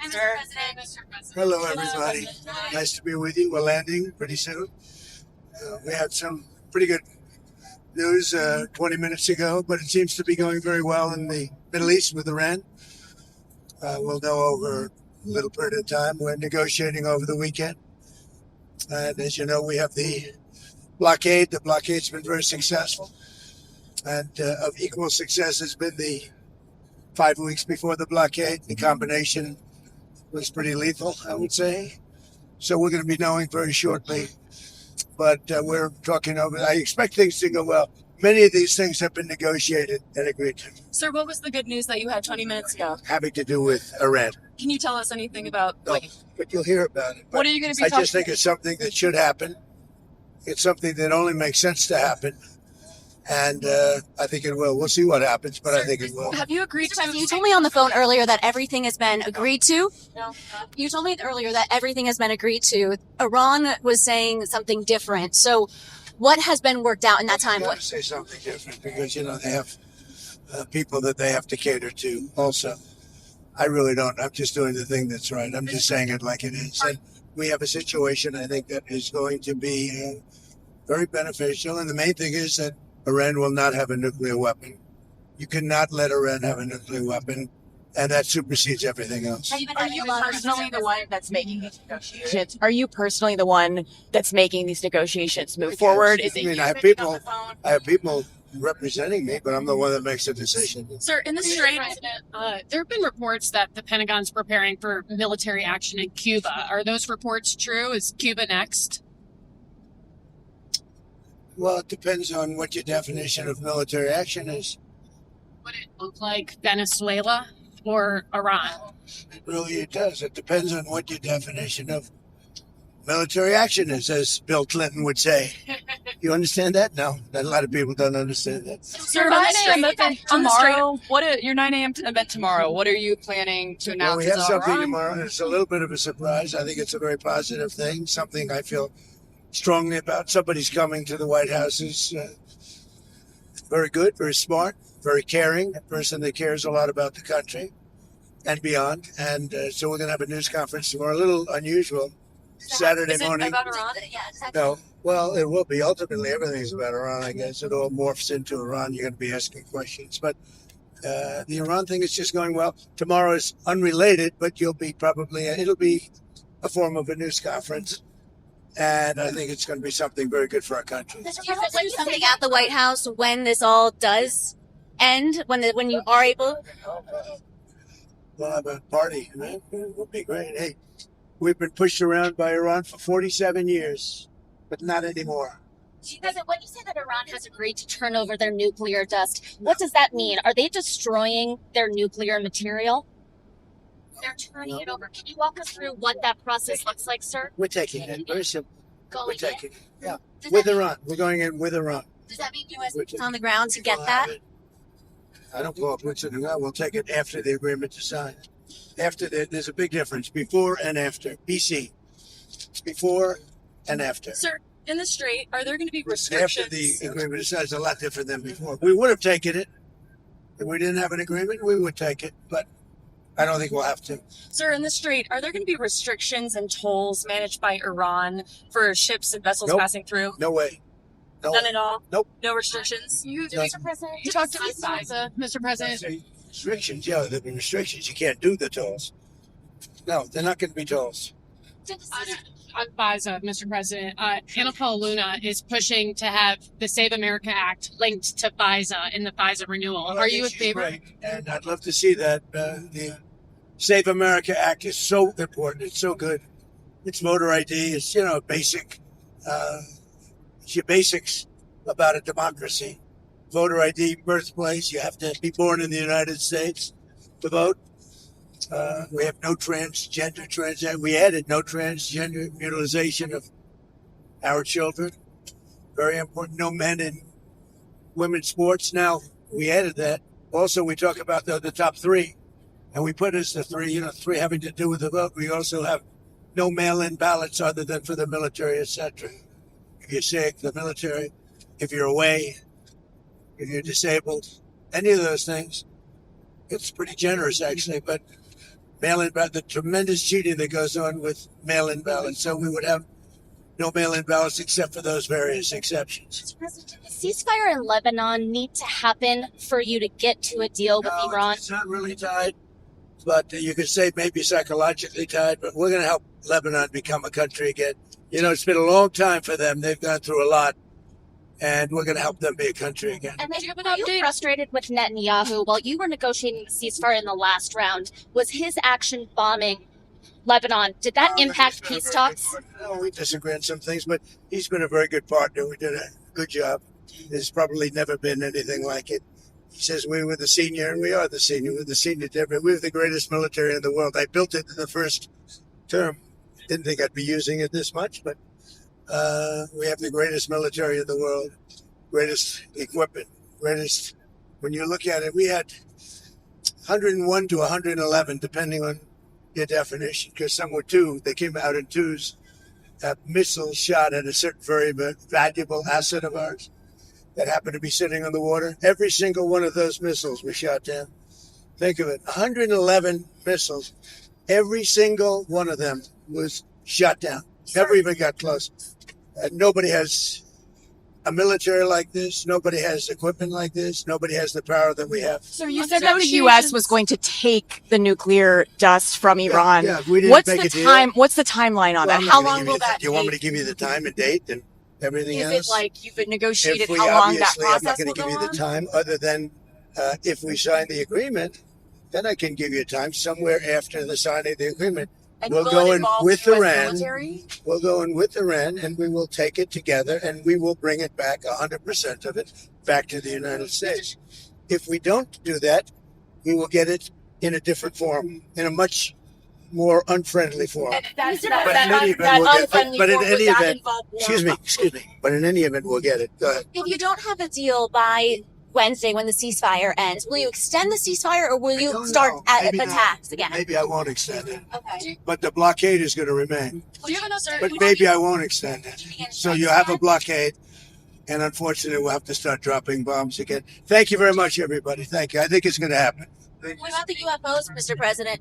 Sir. Hello, everybody. Nice to be with you. We're landing pretty soon. We had some pretty good news 20 minutes ago, but it seems to be going very well in the Middle East with Iran. We'll know over a little period of time. We're negotiating over the weekend. And as you know, we have the blockade. The blockade's been very successful. And of equal success has been the 5 weeks before the blockade. The combination was pretty lethal, I would say. So we're going to be knowing very shortly. But we're talking over. I expect things to go well. Many of these things have been negotiated and agreed to. Sir, what was the good news that you had 20 minutes ago? Having to do with Iran. Can you tell us anything about No, but you'll hear about it. But what are you going to be I talking just think it's something that should happen. It's something that only makes sense to happen. And I think it will. We'll see what happens, but I think it will. Have you agreed to... You told me on the phone earlier that everything has been agreed to. No. You told me earlier that everything has been agreed to. Iran was saying something different. So what has been worked out in that time? I got to say something different because, you know, they have people that they have to cater to also. I really don't. I'm just doing the thing that's right. I'm just saying it like it is. And we have a situation, I think, that is going to be very beneficial. And the main thing is that Iran will not have a nuclear weapon. You cannot let Iran have a nuclear weapon, and that supersedes everything else. Are you personally the one that's making these negotiations? Are you personally the one that's making these negotiations move forward? Is it I have people representing me, but I'm the one that makes the decision. Sir, in the Strait, there have been reports that the Pentagon's preparing for military action in Cuba. Are those reports true? Is Cuba next? Well, it depends on what your definition of military action is. Would it look like Venezuela or Iran? It does. It depends on what your definition of military action is, as Bill Clinton would say. You understand that? No, a lot of people don't understand that. Sir, 9 a.m. event tomorrow. Your 9 a.m. event tomorrow? What are you planning to announce? Well, we have something tomorrow. It's a little bit of a surprise. I think it's a very positive thing. Something I feel strongly about. Somebody's coming to the White House who's very good, very smart, very caring, a person that cares a lot about the country and beyond. And so we're going to have a news conference tomorrow, a little unusual, Saturday morning. About Iran? No, well, it will be. Ultimately, everything's about Iran, I guess. It all morphs into Iran. You're going to be asking questions. But the Iran thing is just going well. Tomorrow is unrelated, but it'll be a form of a news conference. And I think it's going to be something very good for our country. Does you do something at the White House when this all does end? When you are able? We'll have a party, man. It will be great. Hey, we've been pushed around by Iran for 47 years, but not anymore. When you say that Iran has agreed to turn over their nuclear dust, what does that mean? Are they destroying their nuclear material? They're turning it over. Can you walk us through what that process looks like, sir? We're taking it. Very simple. We're taking it. Yeah. With Iran. We're going in with Iran. Does that mean U.S. boots on the ground to get that? I don't go up boots on the ground. We'll take it after the agreement is signed. There's a big difference. Before and after. BC. Before and after. Sir, in the Strait, are there going to be restrictions? After the agreement is signed, it's a lot different than before. We would have taken it. If we didn't have an agreement, we would take it. But I don't think we'll have to. Sir, in the Strait, are there going to be restrictions and tolls managed by Iran for ships and vessels passing through? No way. No. None at all? Nope. No restrictions? Mr. President, You talked about FISA, Mr. President. Restrictions, yeah, there've been restrictions. You can't do the tolls. No, they're not going to be tolls. On FISA, Mr. President, Anna Paula Luna is pushing to have the Save America Act linked to FISA in the FISA renewal. Well, Are you in she's favor? great, and I'd love to see that. The Save America Act is so important. It's so good. It's voter ID. It's, basic. It's your basics about a democracy. Voter ID, birthplace. You have to be born in the United States to vote. We have no transgender. We added no transgender utilization of our children. Very important. No men in women's sports. Now, we added that. Also, we talk about the top three. And we put as the three having to do with the vote. We also have no mail-in ballots other than for the military, etc. If you're sick, the military. If you're away, if you're disabled, any of those things. It's pretty generous, actually. But mail-in ballot, the tremendous cheating that goes on with mail-in ballots. So we would have no mail-in ballots except for those various exceptions. Mr. President, did the ceasefire in Lebanon need to happen for you to get to a deal with No, Iran? it's not really tied, but you could say maybe psychologically tied, but we're going to help Lebanon become a country again. You know, it's been a long time for them. They've gone through a lot, and we're going to help them be a country again. And then were you frustrated with Netanyahu while you were negotiating the ceasefire in the last round? Was his action bombing Lebanon, did that impact peace talks? No, we disagree on some things, but he's been a very good partner. We did a good job. There's probably never been anything like it. He says we were the senior, and we are the senior. We're the senior. We're the greatest military in the world. I built it in the first term. Didn't think I'd be using it this much, but we have the greatest military in the world, greatest equipment, greatest. When you look at it, we had 101 to 111, depending on your definition, because some were two. They came out in twos. Missiles shot at a certain very valuable asset of ours that happened to be sitting on the water. Every single one of those missiles was shot down. Think of it, 111 missiles. Every single one of them was shot down. Never even got close. Nobody has a military like this. Nobody has equipment like this. Nobody has the power that we have. So you said that the U.S. was going to take the nuclear dust from Iran. Yeah, we didn't What's make the a deal. time? What's the timeline on Well, that? I'm How not gonna long give will you that You want me take? to give you the time and date and everything Is else? it like you've negotiated If we how long that obviously, I'm not process going will to give go you the on? time other than if we sign the agreement, then I can give you a time somewhere after the signing of the agreement. And We'll will go it in involve with US Iran. military? We'll go in with Iran and we will take it together and we will bring it back, 100% of it, back to the United States. If we don't do that, we will get it in a different form, in a much more unfriendly form. And that's But in any event, that we'll get unfriendly but in form, any would that event, involve war? excuse me, but in any event, we'll get it. Go ahead. If you don't have a deal by Wednesday when the ceasefire ends, will you extend the ceasefire or will I you don't start know. at Maybe not. attacks again? Maybe I won't extend it, Okay. but the blockade is going to remain. Do you have another? But maybe I won't extend it. So you have a blockade, and unfortunately, we'll have to start dropping bombs again. Thank you very much, everybody. Thank you. I think it's going to happen. What about the UFOs, Mr. President?